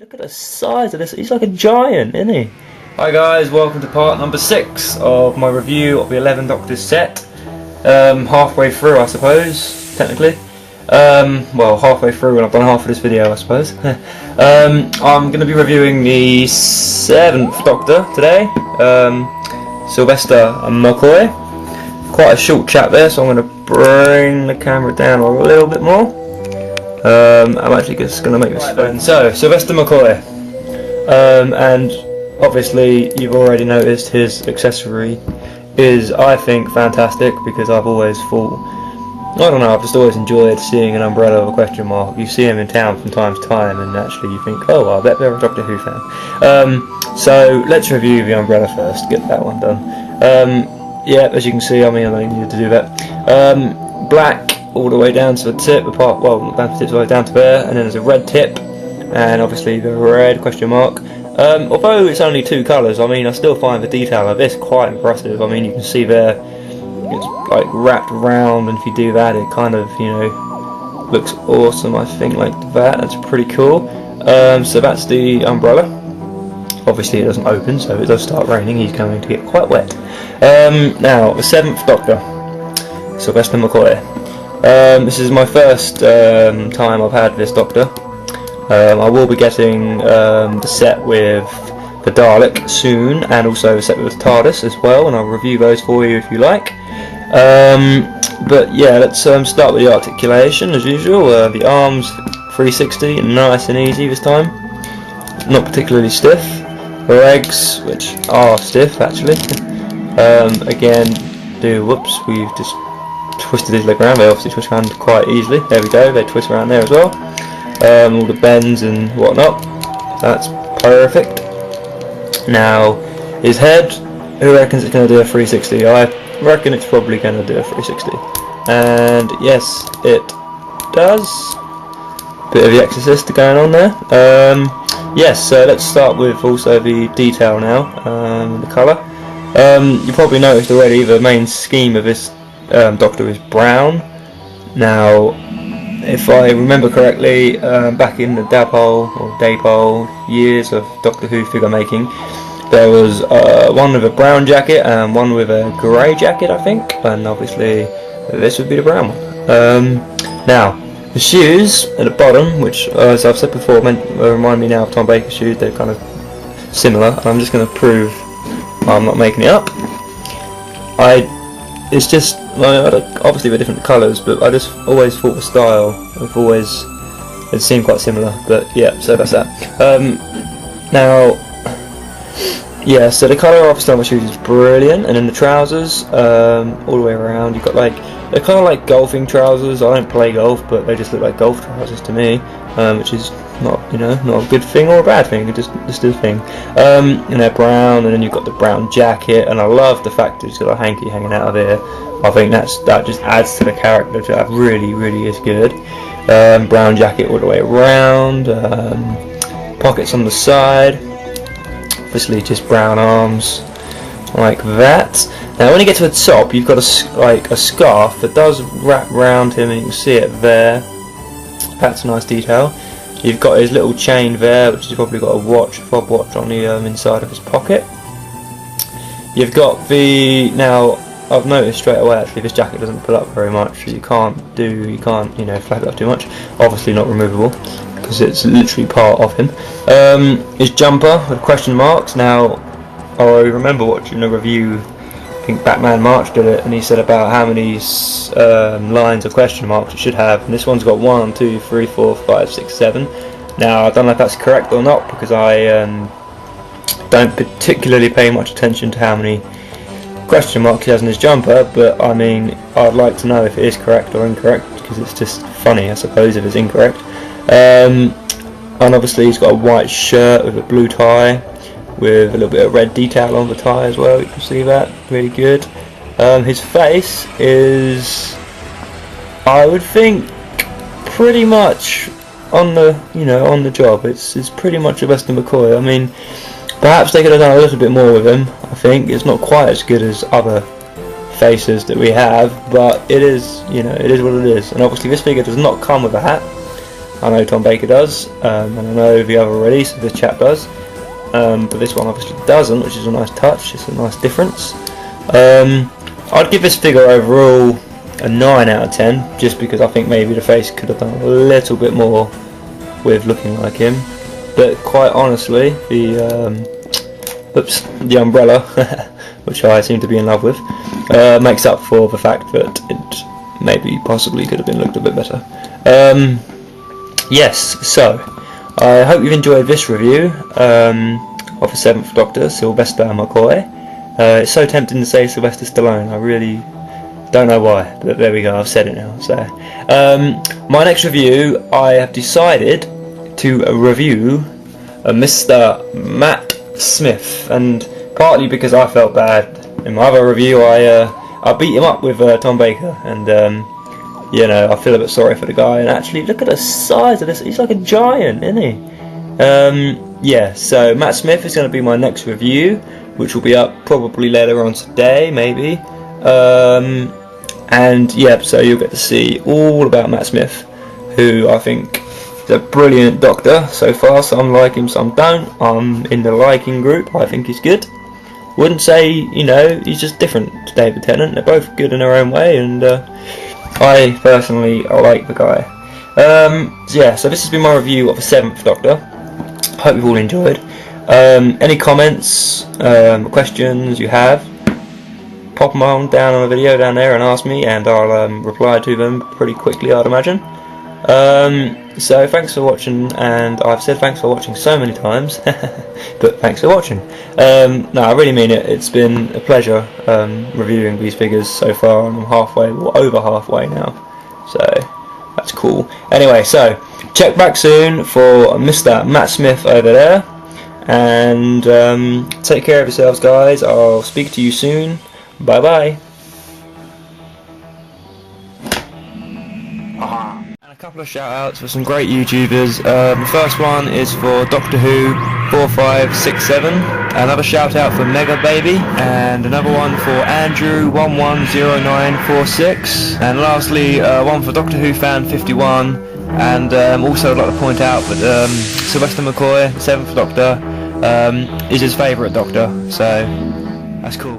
Look at the size of this, he's like a giant, isn't he? Hi guys, welcome to part number 6 of my review of the 11 Doctors set. Halfway through, I suppose, technically. Well, halfway through and I've done half of this video, I suppose. I'm going to be reviewing the 7th Doctor today, Sylvester McCoy. Quite a short chat there, so I'm going to bring the camera down a little bit more. I'm actually just going to make this fun. So, Sylvester McCoy, and obviously you've already noticed his accessory is, I think, fantastic, because I've always thought, I don't know, I've just always enjoyed seeing an umbrella with a question mark. You see him in town from time to time and actually you think, oh, I bet they're a Doctor Who fan. So let's review the umbrella first, get that one done. Yeah, as you can see, I mean, I don't need to do that. Black all the way down to the tip, apart, well, not down to the tip, all the way down to there, and then there's a red tip, and obviously the red question mark. Although it's only 2 colours, I mean, I still find the detail of this quite impressive. I mean, you can see there, it's like wrapped around, and if you do that, it kind of, you know, looks awesome, I think, like that. That's pretty cool. So that's the umbrella. Obviously it doesn't open, so if it does start raining, he's going to get quite wet. Now, the 7th Doctor, Sylvester McCoy. This is my first time I've had this Doctor. I will be getting the set with the Dalek soon, and also the set with TARDIS as well, and I'll review those for you if you like. But yeah, let's start with the articulation as usual. The arms 360, nice and easy this time, not particularly stiff. The legs, which are stiff actually, again, we've just twisted his leg around. They obviously twist around quite easily. There we go, they twist around there as well. All the bends and whatnot, that's perfect. Now, his head, who reckons it's going to do a 360? I reckon it's probably going to do a 360. And yes, it does. Bit of The Exorcist going on there. Yes, so let's start with also the detail now, the colour. You probably noticed already the main scheme of this Doctor is brown. Now, if I remember correctly, back in the Dapole years of Doctor Who figure making, there was one with a brown jacket and one with a grey jacket, I think, and obviously this would be the brown one. Now, the shoes at the bottom, which, as I've said before, remind me now of Tom Baker's shoes. They're kind of similar, and I'm just going to prove I'm not making it up. It's just, obviously they're different colours, but I just always thought the style it seemed quite similar, but yeah, so that's that. Now, yeah, so the colour obviously on my shoes is brilliant, and then the trousers, all the way around, you've got like, they're kind of like golfing trousers. I don't play golf, but they just look like golf trousers to me, which is not, you know, not a good thing or a bad thing, it's just a thing. And they're brown, and then you've got the brown jacket, and I love the fact that it's got a hanky hanging out of here. I think that just adds to the character. That really is good. Brown jacket all the way around, pockets on the side, obviously just brown arms like that. Now when you get to the top, you've got a scarf that does wrap around him, and you can see it there. That's a nice detail. You've got his little chain there, which has probably got a fob watch on the inside of his pocket. You've got the, now I've noticed straight away actually this jacket doesn't pull up very much, so you can't you know, flap it up too much. Obviously not removable, because it's literally part of him. His jumper with question marks. Now, I remember watching a review, I think Batman March did it, and he said about how many lines of question marks it should have, and this one's got 1, 2, 3, 4, 5, 6, 7. Now, I don't know if that's correct or not, because I don't particularly pay much attention to how many question marks he has in his jumper, but I mean, I'd like to know if it is correct or incorrect, because it's just funny, I suppose, if it's incorrect. And obviously he's got a white shirt with a blue tie, with a little bit of red detail on the tie as well. You can see that, really good. His face is, I would think, pretty much on the, you know, on the job. It's pretty much Sylvester McCoy. I mean, perhaps they could have done a little bit more with him. I think it's not quite as good as other faces that we have, but it is, you know, it is what it is. And obviously this figure does not come with a hat. I know Tom Baker does, and I know the other release of this chap does, but this one obviously doesn't, which is a nice touch. It's a nice difference. I'd give this figure overall a 9 out of 10, just because I think maybe the face could have done a little bit more with looking like him. But quite honestly, the umbrella, which I seem to be in love with, makes up for the fact that it maybe possibly could have been looked a bit better. Yes, so I hope you've enjoyed this review of the 7th Doctor, Sylvester McCoy. It's so tempting to say Sylvester Stallone, I really don't know why, but there we go, I've said it now. So, my next review, I have decided to review Mr. Matt Smith, and partly because I felt bad in my other review, I beat him up with Tom Baker, and you know, I feel a bit sorry for the guy. And actually, look at the size of this; he's like a giant, isn't he? Yeah. So Matt Smith is going to be my next review, which will be up probably later on today, maybe. And yeah, so you'll get to see all about Matt Smith, who I think is a brilliant Doctor so far. Some like him, some don't. I'm in the liking group. I think he's good. Wouldn't say, you know, he's just different to David Tennant. They're both good in their own way, and I personally like the guy. So yeah, so this has been my review of the 7th Doctor. Hope you've all enjoyed. Any comments, questions you have, pop them on down on the video down there and ask me, and I'll reply to them pretty quickly, I'd imagine. So thanks for watching, and I've said thanks for watching so many times, but thanks for watching. No, I really mean it. It's been a pleasure reviewing these figures so far. I'm halfway, well, over halfway now, so that's cool. Anyway, so check back soon for Mr. Matt Smith over there, and take care of yourselves, guys. I'll speak to you soon. Bye bye. And a couple of shout outs for some great YouTubers. The first one is for Doctor Who 4567, another shout out for Mega Baby, and another one for Andrew 110946, and lastly one for Doctor Who Fan 51. And also I'd like to point out that Sylvester McCoy, the 7th Doctor, is his favourite Doctor, so that's cool.